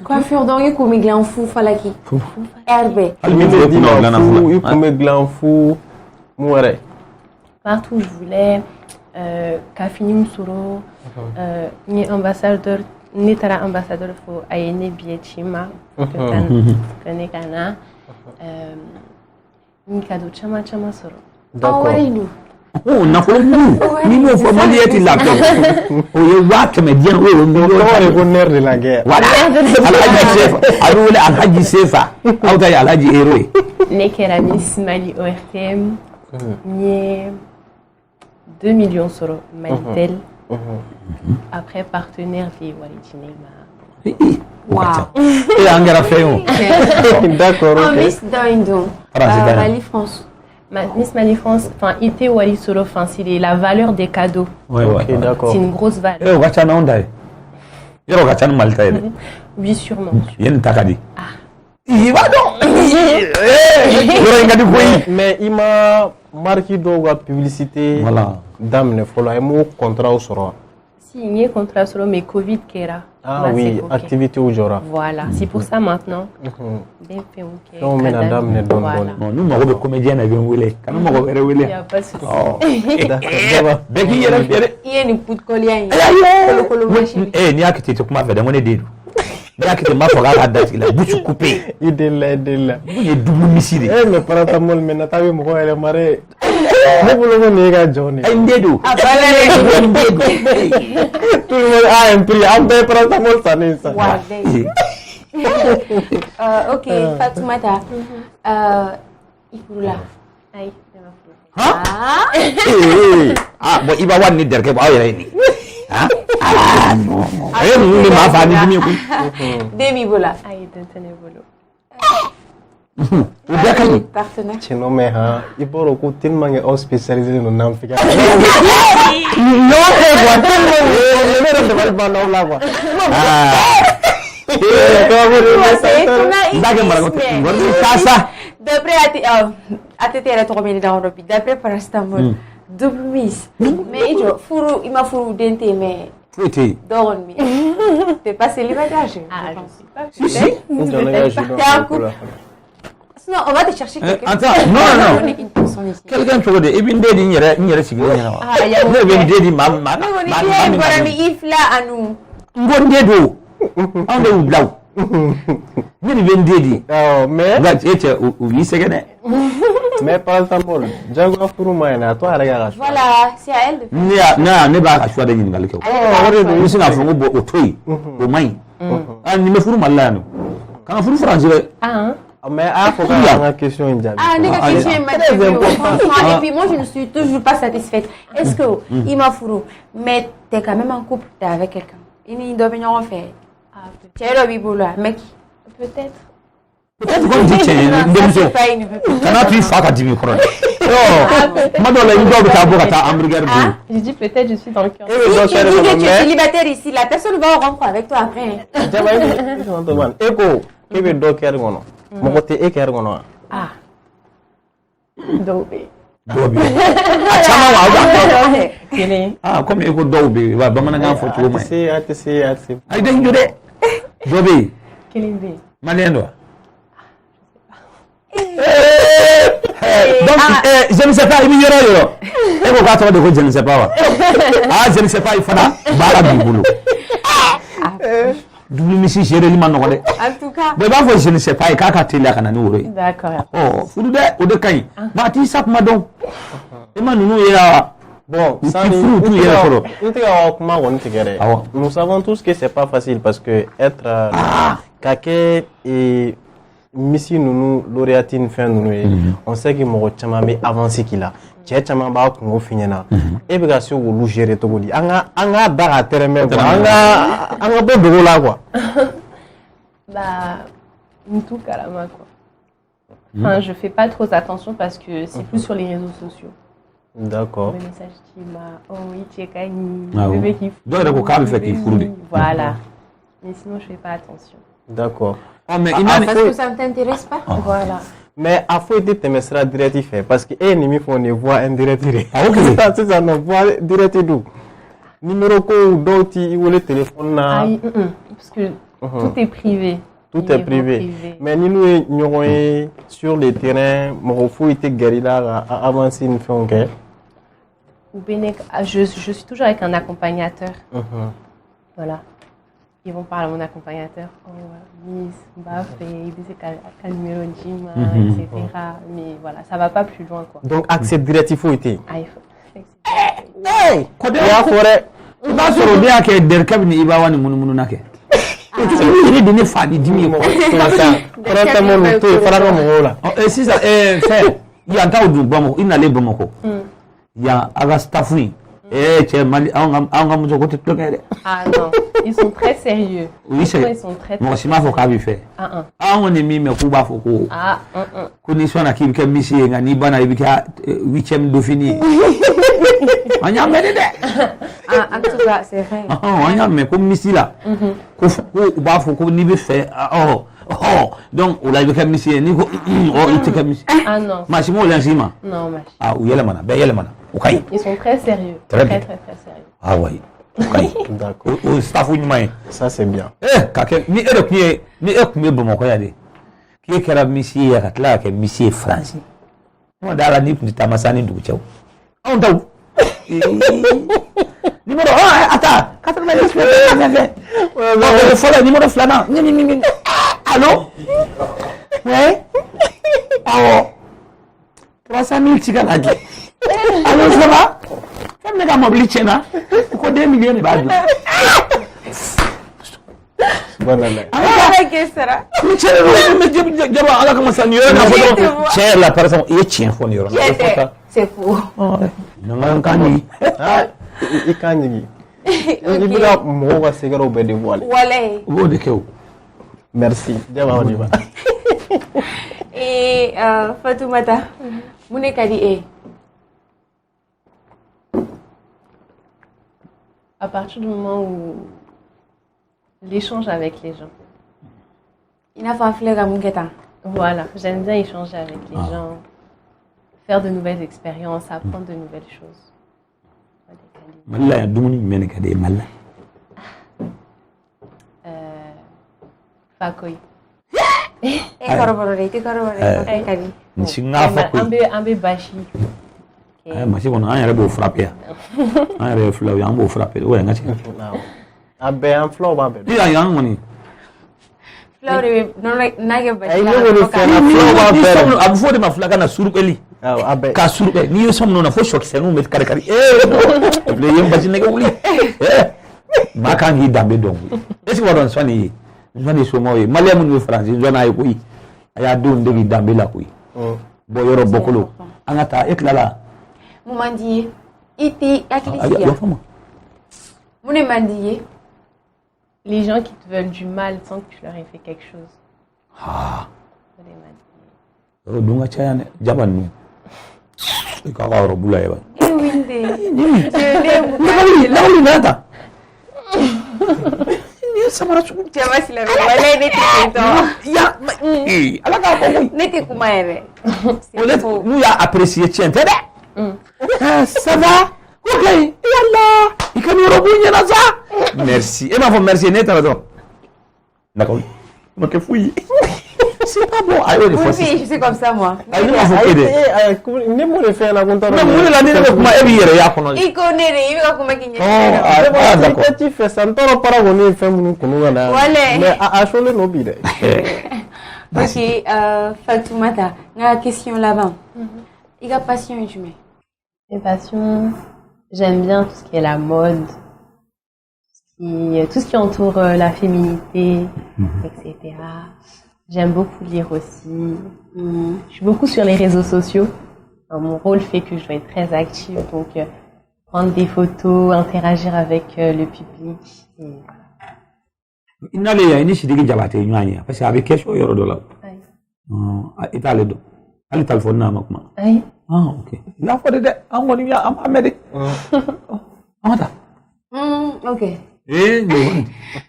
Coiffure donc il comme glan fou falaki. Herbe. Partout où je voulais. Kafini Msuro, ni ambassadeur, ni tara ambassadeur pour Ayene Biechima, que kana, ni cadeau chama soro. D'accord. Oh, n'a pas vu. Ni nous faut manier qu'il l'a fait. Oh, il va que me dire oui, le bonheur de la guerre. Voilà. Alhaji Sefa. Aouta Alhaji Héroé. Nekera Miss Mali ORTM. Ni 2 millions sur Malitel. Après partenaire des Walidinema. Wow. Et Angara Féon. D'accord. Miss Doindo. Mali France. Miss Mali France, enfin, IT Wali Solo, enfin, c'est la valeur des cadeaux. Ouais, d'accord. C'est une grosse valeur. Eh, Wachana Ondai. Yero Wachana Malta. Oui, sûrement. Yen Takadi. Ah. Il va donc. Mais il m'a marqué dans la publicité. Voilà. Dame ne faut pas un contrat au sera. Si, il y a un contrat solo, mais Covid qui est là. Ah oui, activité au Jora. Voilà, c'est pour ça maintenant. Non, mais la dame ne donne pas. Nous, nous sommes comédiens avec Willy. Quand nous sommes Il n'y a pas de souci. D'accord. Becky, il y a une poutre collier. Eh, n'y a que tu te m'as fait de mon idée. N'y a que tu m'as fait la date, il a bouche coupée. Il est là. Il est double missile. Eh, mais paratamol, mais n'a pas vu mon elle est marée. Ne voulons pas néger Johnny. Indédo. Ah, pas Tout le monde a un prix. En fait, paratamol, ça n'est ça. Ok, Fatoumata. Il faut là. Aïe, Bon i b'a wari ni dɛrɛkɛ bɔ aw yɛrɛ ye nin non a ye ninnu de maa fa ni dimi koyi den b'i bolo ayi den tɛ ne bolo o bɛɛ ka ɲi partenaire Tiens, mais hein, il faut que tellement est spécialisé dans l'Afrique. D'après paracétamol, double miss. Mais il m'a fourré dente, mais dormi. T'es pas célibataire, je pense. Je sais pas. Sinon, on va te chercher quelqu'un. Attends, non. Quelqu'un qui veut et bien dit il y a signé. Ah, il y a bien dit maman. Mais on est if là à nous. Bon dedo. On est où blanc. Ni bien dit. Mais là tu es oui c'est gagné. Mais par exemple, Django pour moi na toi regarde. Voilà, c'est à elle. Non, ne ba ka choix de ngal ko. Ni sina fongo bo otoyi. O mai. Ah ni me furu malano. Quand furu français. Ah. Mais faut pas une question indienne. Ah, une question et puis moi je ne suis toujours pas satisfaite. Est-ce que il m'a fourré, mais t'es quand même en couple, t'es avec quelqu'un. Il doit venir en faire. Ah, peut-être. Tu es le mec. Peut-être. Peut-être qu'on dit que quand tu fais quand tu me crois. Madame, il doit être un hamburger. Je dis peut-être je suis dans le cœur. Si tu dis que tu es célibataire ici, la personne va rentrer avec toi après. Eko, qui veut donc faire quoi? Mon côté est faire quoi? Ah. Dobe. Dobe. Ah, comme eko dobe, va bamana faut tu c'est. Ai den jure. Dobe. Kelimbe. Malendo. Donc, je ne sais pas, il y aura. Et vous avez dit que je ne sais pas. Ah, je ne sais pas, il faut la boulot. Double mission, j'ai réellement non. En tout cas. Mais bah, je ne sais pas, il y a qu'à télé à Cananouré. D'accord. Oh, vous devez, au décaille. Bah, tu sais, madame. Et maintenant, nous, il y a. Bon, nous savons tous que c'est pas facile parce que être quelqu'un et Missy nous lauréatine fin nous on sait que mon chama mais avancé qu'il a cɛ caman b'a kungo f'i ɲɛna e bɛ ka se k'olu gérer cogo di an ka da ka tɛrɛmɛ quoi an ka bɔ dogo la quoi. Bah tout carrément quoi. Enfin je fais pas trop attention parce que c'est plus sur les réseaux sociaux. D'accord. Le message qui m'a oh oui tu es gagné bébé qui voilà. Mais sinon je fais pas attention. D'accord. Oh, mais parce que ça ne t'intéresse pas. Voilà. Mais à faut être témestra direct fait parce que et nimi font une voix indirecte. Ah OK. C'est ça non voix direct d'où. Numéro ko d'autres il ou le téléphone là. Parce que tout est privé. Tout est privé. Mais nous nous sur le terrain mon faut être guérilla à avancer une fin OK. Je suis toujours avec un accompagnateur. Voilà. Ils vont parler à mon accompagnateur. Oh, Miss, Bafé, quel numéro de gym, etc. Mais voilà, ça va pas plus loin quoi. Donc accès direct il faut être. Ah il faut. Hey, quoi de la forêt. Tu vas sur le bien que der cabine il va voir nous nake. Il est donné fadi dimi quoi. Quand ta mon tout fera comme là. Et si ça fait il y a tant de bon il n'allait bon ko. Il y a aga staffuni. Ah non, ils sont très sérieux. Oui, c'est. Ils sont très. Moi, si ma faut qu'à faire. On est mis mais kuba faut ko. Connaissons à qui que Messi et Gani bana ibika 8e Dauphiné. On y a mis en tout cas, c'est vrai. On y a mis comme Messi là. Ko ba faut ko ni be fait. Donc on l'a ibika Messi ni ko il te comme Messi. Ah non. Machimo l'enzima. Non, mach. Ah, ou yele mana, be yele mana. Okay. Ils sont très sérieux. Très sérieux. Ah oui. Okay. D'accord. Au staff ou ni ça c'est bien. Kake ni ekumi bomoko ya de. Ki kera misi ya katla ke misi France. Mo dala ni puta masani ndugu chao. On daw. Numéro attends, 90 ouais, faut le numéro flana. Allô? Ouais. Oh. 300 000 tickets là. Allô, ça va? Femme n'est pas mobile, tiens, là. Pourquoi 2 millions de balles? Bonne année. La personne, il est tien, faut dire. C'est faux. Non, Kani. Ah, il canne. Il bira mo va segaro be de voile. Voilà. Où de Kéo? Merci. Jama on y va. Et Fatoumata, Mouné Kadi est. À partir du moment où l'échange avec les gens. Il n'a pas fait la mougueta. Voilà, j'aime bien échanger avec les gens, faire de nouvelles expériences, apprendre de nouvelles choses. Malla Doumni Menekade Malla. Fakoy. Et corroboré, tu corroboré, Kadi. Nsinga Fakoy. Ambe Bashi. Masi kono an yɛrɛ b'o frappé an yɛrɛ ye filaw ye an b'o frappé o yɛrɛ ŋa cɛ A bɛɛ an filaw b'a bɛɛ. i y'a ye an kɔni Fleur de nage Bashi. Ay ne wele fɛn na filaw b'a bɛɛ. a bɛ fɔ o de ma fila ka na surukɛli A bɛɛ. ka surukɛ n'i ye sɔn minnu na fo sɔkisɛninw bɛ kari kari bile ye basi nɛgɛ wuli maa kan k'i danbe dɔn koyi est ce que wa dɔn nsɔn nin ye nsɔn nin somɔgɔw ye maliyɛn minnu ye faransi nsɔn n'a ye koyi a y'a denw degi danbe la koyi bɔ yɔrɔ bɔkolo an ka taa e tilala Moumandiye, iti akilisia. Mouné mandiye. Les gens qui te veulent du mal sans que tu leur aies fait quelque chose. Ah. Dunga caya ne jaban nu. Ka ka ro bula yaba. E winde. Ni nada. Ni samara chu. Jama sila wala ne tito. Ya ala ka ko. Ne te kuma yebe. Nous ya apprécier tiens t'es ça va? Ok. Yalla. Il kan yoro bunya na ça. Merci. Et ma femme merci ne ta raison. D'accord. Ma que fouille. C'est pas bon. Ayo de fois. Je suis comme ça moi. Ayo ma faut aider. Ne mo le fɛn na ko tɔɔrɔ. Mais mun la ni ne kuma e bi yɛrɛ ya kɔnɔ. I connaît il va kuma kinye. Oh, d'accord. Ko ti fɛ san tɔɔrɔ para ko ni fɛn minnu kunu ka na. Wale. Mais a chole no bi dɛ. Ok, Fatoumata, la question là-bas. Il y a passion et humain. Mes passions, j'aime bien tout ce qui est la mode, tout ce qui entoure la féminité, etc. J'aime beaucoup lire aussi. Je suis beaucoup sur les réseaux sociaux. Mon rôle fait que je dois être très active, donc prendre des photos, interagir avec le public. Inale ya ini sidiki jabate nyanya parce que avec question yoro do la. Ita le do. Ali téléphone na makuma. Oui. Ah OK. La fois de an woni ya am amede. Amata. Ok.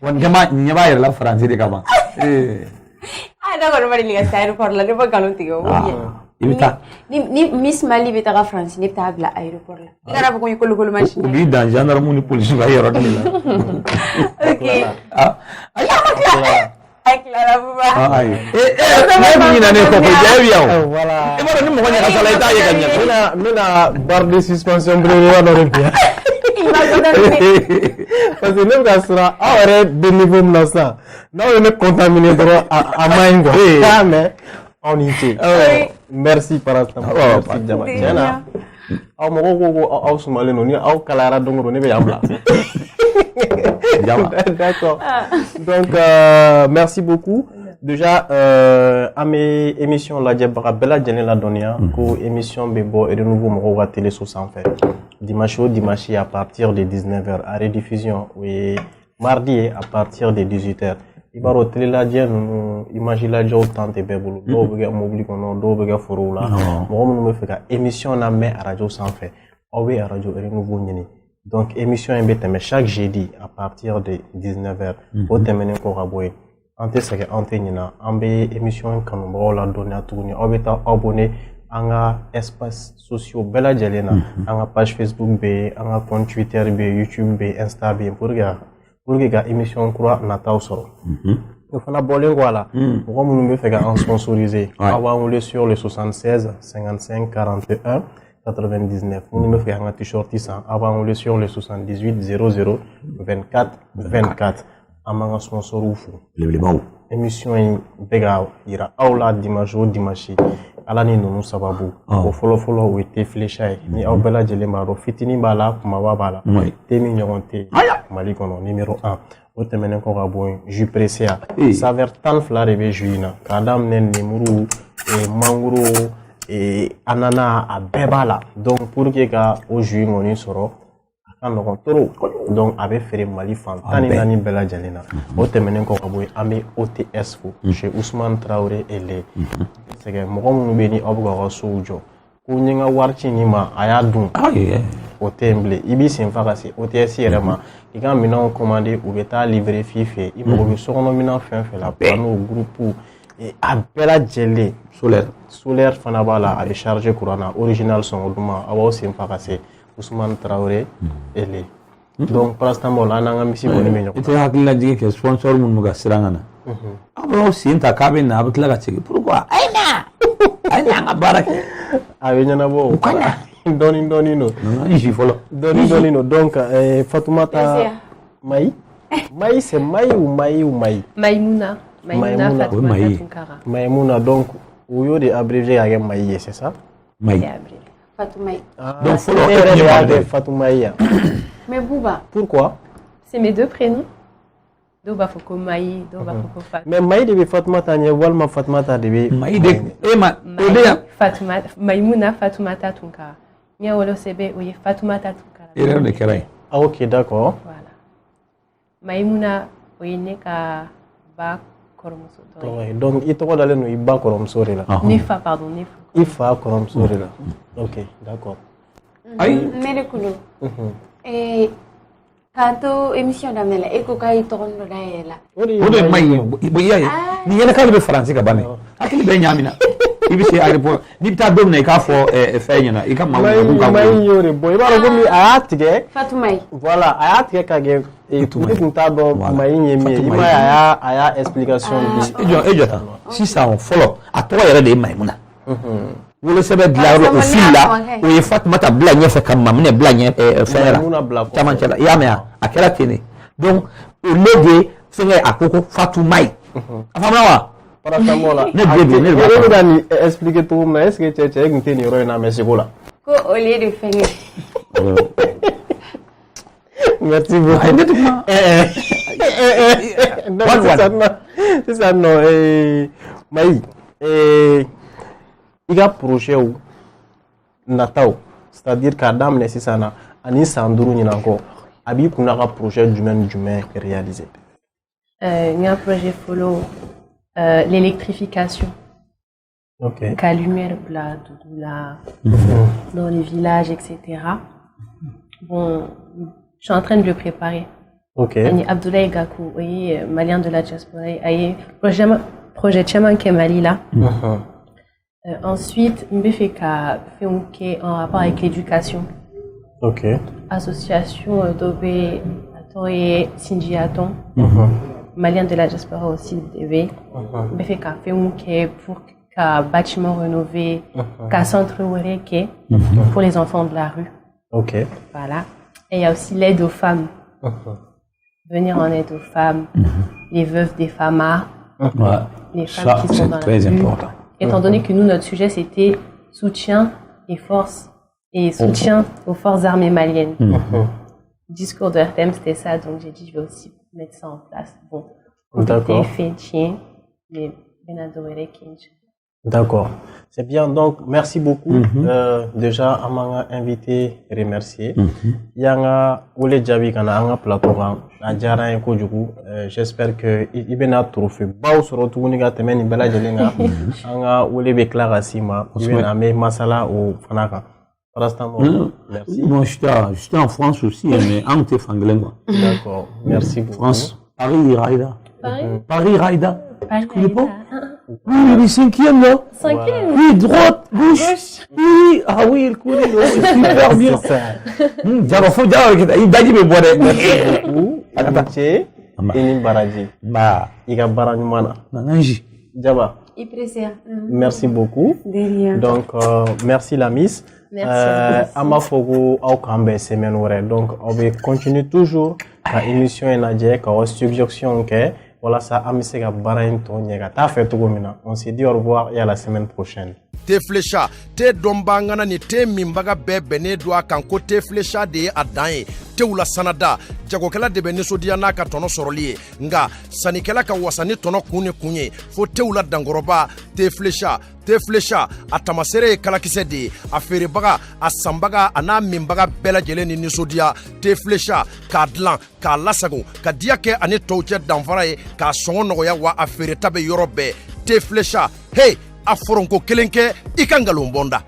Won jama nyaba yar la français de kama. Ah d'accord, on va aller à l'aéroport là, ne pas galantigo. Ni Miss Mali beta ka France ni ta bla aéroport là. Ngara ba ko yikolo kolo machine. Bi dans gendarme ni police ba yoro de la. Ok. Ah. Avec la bouba. Ah ayo. Ne bi na ne ko ko jawi yaw. Voilà. E mo ni mo ko nyaka sala ita ye kanya. Mina barre de suspension brève dans le bien. Parce que ne ka sera awre de niveau na ça. Na on est contaminé droit à main quoi. Mais on y est. Merci par instant. Merci Jama. Tiens. Aw mo ko aw sumale no ni aw kalara dongoro ne be yambla. D'accord. Donc merci beaucoup. Déjà à mes émissions la Djebra Bella Djene la Donia, ko émission Bebo et de nouveau mo wa télé sur en fait. Dimanche à partir de 19h à rediffusion oui mardi à partir de 18h. Ibaro télé la Djene imagine la jo tante bebulu do be mobile kono do be foro la mo me fait émission na mais à radio sans fait. Owe à radio et de nouveau nyini. Donc émission mbeteme chaque jeudi à partir de 19h au terminer ko raboy. Ante sake ante nyina ambe émission kanu bo la donner tourner obeta abonné anga espace sociaux bela jelena anga page Facebook be anga compte Twitter be YouTube be Insta be pour ga émission croix na taw soro il faut na bolé voilà ko munu me fega en sponsorisé avant on le sur le 76 55 41 99 munu me fega un t-shirt ça avant on le sur le 78 00 24 24 amanga sponsor ufu le émission yi bega ira awla dimanche ala ni nunu sababu o folo o te fléchai ni aw bela jele maro fitini bala kuma bala temi nyoronte mali kono numéro 1 o temenen ko gabo ju precia saver tan flare be juina kadam nen ni muru e manguro et anana a bɛɛ b'a la donc pour que ka o jus ŋɔni sɔrɔ a ka nɔgɔn trop donc a bɛ feere Mali fan 14 bɛɛ lajɛlen na o tɛmɛnen kɔ ka bɔ yen an bɛ OTS fo chez Ousmane Traoré et les sɛgɛ mɔgɔ minnu bɛ yen ni aw bɛ k'aw ka sow jɔ ko n ye n ka wari ci nin ma a y'a dun o tɛ yen bilen i b'i sen fa ka se OTS yɛrɛ ma i ka minɛnw commandé u bɛ taa livrer f'i fɛ i mago bɛ sokɔnɔ minɛn fɛn o fɛn la panneau groupe a bɛɛ lajɛlen solaire fana b'a la a bɛ charger courant na original sɔngɔ duman a b'aw sen fa ka se Ousmane Traoré et les donc pour l'instant bon là an n'an ka misi kɔni bɛ ɲɔgɔn i tɛ hakililajigin kɛ sponsor minnu bɛ ka siran ka na aw b'aw sen ta k'a bɛ na a bɛ tila ka segin pourquoi a ye na an ka baara kɛ a bɛ ɲɛnabɔ o kan dɔɔni dɔɔni don n si fɔlɔ dɔɔni dɔɔni don donc Fatoumata Maï Maï c'est Maï ou Maï ou Maï Maïmouna Fatoumata Tunkara. Maïmouna donc o y'o de abrégé ka kɛ Maï ye c'est ça Maï Fatoumata. donc fɔlɔ e yɛrɛ de y'a kɛ Fatoumata yan Mais Bouba. pourquoi C'est mes deux prénoms. Doba Foko Maï, Doba Foko Fatoumata. mais Maï de bɛ Fatoumata ɲɛ walima Fatoumata de bɛ Maï de e ma o de ya Fatoumata Maïmouna Fatoumata Tunkara. Nya wolo sebe oye Fatoumata Tunkara. e yɛrɛ de kɛra yen ah ok d'accord Voilà. Maïmouna oye ne ka ba kɔrɔmuso dɔ ye. ouais, donc i tɔgɔ dalen don i ba kɔrɔmuso de la Ne fa pardon ne fa. i fa kɔrɔmuso de la ok d'accord ayi Mele Kulu. K'a to émission daminɛ la e ko k'a ye tɔgɔ dɔ dayɛlɛ la. o de ma ɲi i y'a ye nin yɛlɛ k'ale bɛ faransi ka ban dɛ hakili bɛ ɲaamina i bɛ se aéroport n'i bɛ taa don min na i k'a fɔ fɛn ɲɛna i ka maaw ɲɛna k'u ka Maï y'o de bɔ i b'a dɔn komi a y'a tigɛ Fatoumata. voilà a y'a tigɛ ka kɛ ne tun t'a dɔn Maï ye min ye i m'a ye a y'a explication di e jɔ tan sisan fɔlɔ a tɔgɔ yɛrɛ de ye Maïmouna wolosɛbɛn dilayɔrɔ o fili la o ye Fatoumata bila ɲɛfɛ ka Maminɛ bila fɛn la camancɛ la i y'a mɛn a kɛra ten de donc au lieu de fɛnkɛ a ko Fatoumata a faamuna wa paracetamol la ne bɛ ne e bɛ ka nin expliquer cogo min na est ce que cɛ e tun tɛ nin yɔrɔ in na mɛ seko la Ko au lieu de fɛngɛ. merci beaucoup sisan nɔ Maï i ka projet nataw c'est à dire k'a daminɛ sisan na ani san 5 ɲinan kɔ a b'i kunna ka projet jumɛn ni jumɛn réaliser Un projet follow l'électrification. ok La lumière dans les villages, etc. Bon, je suis en train de le préparer. ok Abdoulaye Gakou, oui, malien de la diaspora, projet Tchaman Kemali là. Ensuite, Mbefeka fait en rapport avec l'éducation. ok Association d'Obé Atoye Sinjiaton, malien de la diaspora aussi DV. Mbefeka fait pour qu'un bâtiment rénové, qu'un centre Wereke pour les enfants de la rue. ok Voilà. Et il y a aussi l'aide aux femmes. Venir en aide aux femmes, les veuves des FAMA, les femmes qui sont dans la rue. Important. Étant donné que nous, notre sujet, c'était soutien soutien aux forces armées maliennes. Le discours de RTM, c'était ça, donc j'ai dit, je vais aussi mettre ça en place. Bon, d'accord. D'accord, c'est bien. Donc, merci beaucoup. Déjà, à m'a invité, remercier. Yanga, Oule Djabi, kana anga plateau kan, a djara en kojugu. J'espère que il bena trophée. Bao sur retourner ga temen bela jelenga. Anga Oule be clara sima. Il bena me masala au fanaka. Pour l'instant, merci. Moi, j'étais en France aussi, mais en t'es anglais, quoi. D'accord, merci beaucoup. France, Paris, Raïda. Paris, Raïda. Tu connais pas? Oui, le 5e là. 5e. Oui, droite, gauche. Oui, ah oui, il connaît, super bien. J'avais faut dire, il a dit, mais bon, merci beaucoup. Amitié, Enim Baraji. Iga Baranyumana. Nananji. Djaba. Merci beaucoup. Donc, merci la Miss. Merci. Amafogo au Kambe semaine wore. Donc, on va continuer toujours la émission et la suggestion que voilà ça, Amisega Barain Tonyega. T'as fait tout comme ça. On se dit au revoir et à la semaine prochaine. te flecha te dɔnbangana ni te minbaga bɛɛ bɛnnen don a kan ko te flecha de ye a dan ye tew la sanada jagokɛla de bɛ nisɔndiya n'a ka tɔnɔ sɔrɔli ye nga sannikɛla ka wasa ni tɔnɔ kun ni kun ye fo tew la dankɔrɔba te flecha a tamasere ye kalakisɛ de ye a feerebaga a sanbaga a n'a minbaga bɛɛ lajɛlen ni nisɔndiya te flecha k'a dilan k'a lasago ka diya kɛ ani tɔw cɛ danfara ye k'a sɔngɔ nɔgɔya wa a feereta bɛ yɔrɔ bɛɛ te flecha hey a foronko kelen kɛ i ka ngalon bɔnda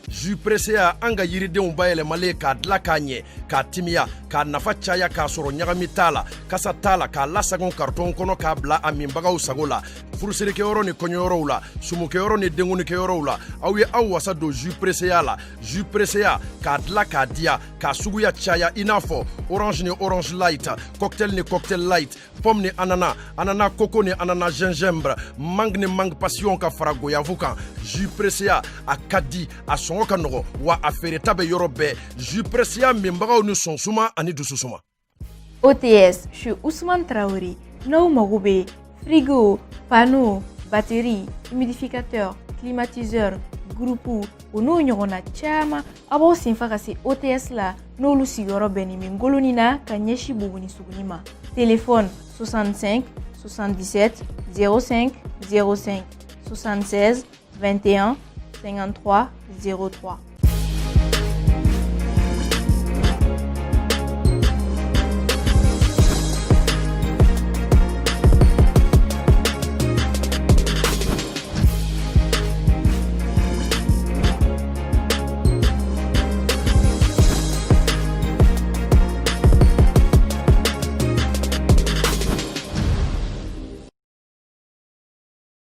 jus pressé an ka yiridenw bayɛlɛmalen k'a dilan k'a ɲɛ k'a timiya k'a nafa caya k'a sɔrɔ ɲagami t'a la kasa t'a la k'a lasagon karton kɔnɔ k'a bila a minbagaw sago la furusirikɛyɔrɔ ni kɔɲɔyɔrɔw la sumukɛyɔrɔ ni denkunikɛyɔrɔw la aw ye aw wasa don jus pressé la jus pressé k'a dilan k'a diya k'a suguya caya i n'a fɔ orange ni orange light cocktail ni cocktail light pomme ni ananas ananas coco ni ananas gingembre mangue ni mangue passion ka fara goyanfu kan jus pressé a ka di a sɔngɔ ka nɔgɔ wa a feereta bɛ yɔrɔ bɛɛ jus pressé minbagaw ni sɔnsuma ani dususuma. OTS chez Ousmane Traoré n'aw mago bɛ frigo panneau batterie humidificateur climatiseur groupe o n'o ɲɔgɔnna caman a b'aw senfa ka se OTS la n'olu sigiyɔrɔ bɛnnen bɛ ngoloni na ka ɲɛsin Buguni Suguni ma téléphone 65 77 05 05 76 21 53 03